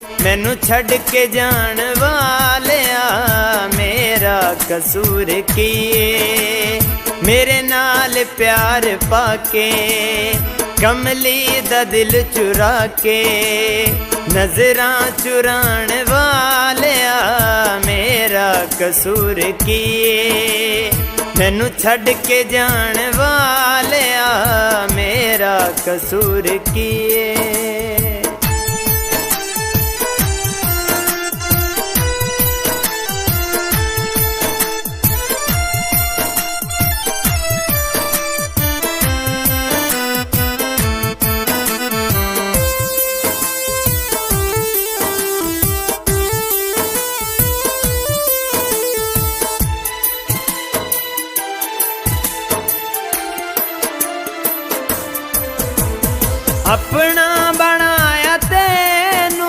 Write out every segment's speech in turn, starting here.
मैनू छड़ के जान वालिया मेरा कसूर किए। मेरे नाल प्यार पाके कमली दा दिल चुरा के नजरां चुराण वालिया मेरा कसूर किए। मैनू छड़ के जान वालिया मेरा कसूर किए। अपना बनाया तेनू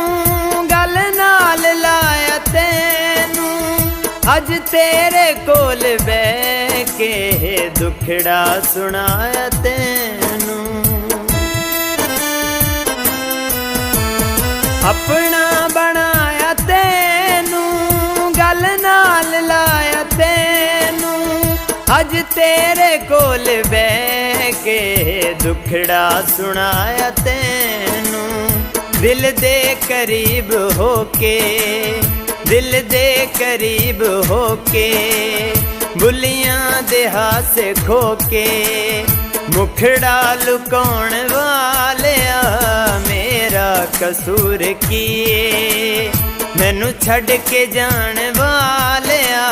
गल नाल लाया तेनू अज तेरे कोल बैठ के दुखड़ा सुनाया तेनू। अपना बनाया तेनू गल नाल लाया तेनू अज तेरे कोल बैठ के दुखड़ा सुनाया तेनू। दिल दे करीब होके दिल दे करीब होके बुलियां दे हासे खोके मुखड़ा लुकाउण वालिया मेरा कसूर किए। मैनू छड़ के जान वालिया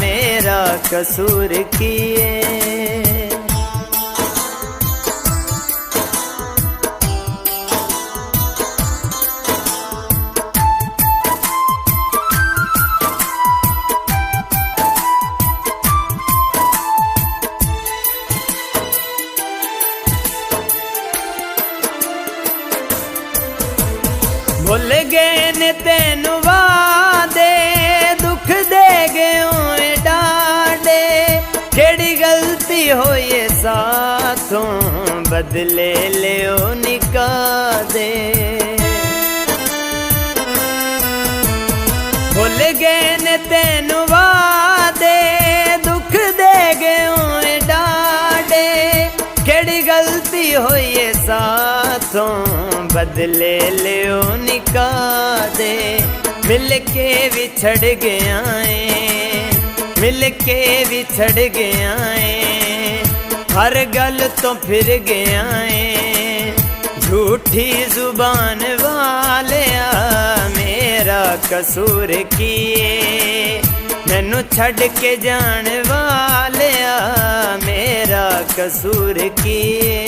मेरा कसूर किए। भुल गए ने तेनू वादे दुख दे गए डाडे केड़ी गलती होई साथों बदले लियो निकाह दे। भुल गए ने तेनू वादे दुख दे गए डाडे केड़ी गलती होई साथों बदले लियो निकाह दे। मिल के विछड़ गया मिल के विछड़ गया हर गल तो फिर गया झूठी जुबान वालिया मेरा कसूर किए। मैनू छड़ के जान वालिया मेरा कसूर किए।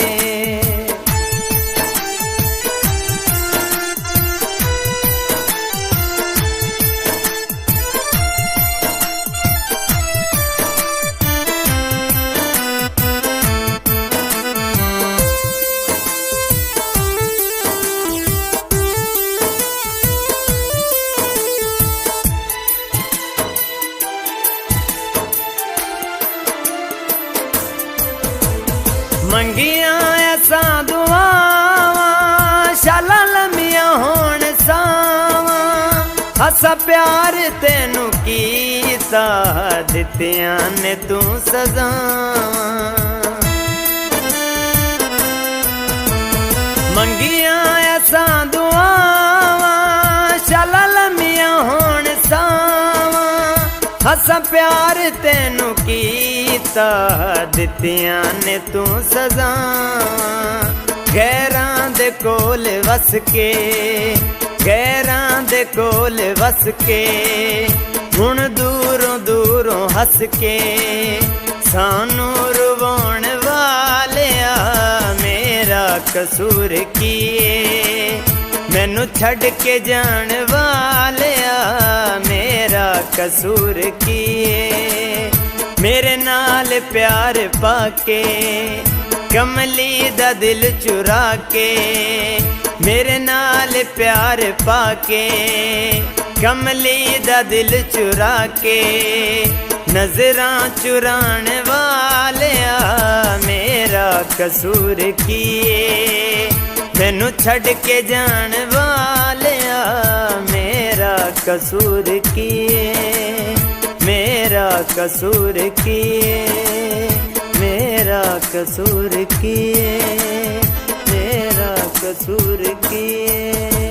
मंगिया ऐसा दुआवा शाला लमिया होन सावा असा प्यार तेनू कीता दित्तियां ने तू सजावा। मंगिया ऐसा दुआवा शाला लमिया होन सावा असा प्यार तेनू कीता दित्तियां ने तू सजावा। गैरां दे कोल वस के गैरां दे कोल वस के हुण दूरों दूरों हस के सानू रुवाउण वालिया मेरा कसूर किए। मैनू छड़ के जान वालिया मेरा कसूर किए। मेरे नाल प्यार पाके कमली दा दिल चुरा के मेरे नाल प्यार पाके कमली दा दिल चुरा के नजरां चुराण वालिया मेरा कसूर किए। मैनू छड़ के जान वालिया कसूर किए, मेरा कसूर किए, मेरा कसूर किए, मेरा कसूर किए।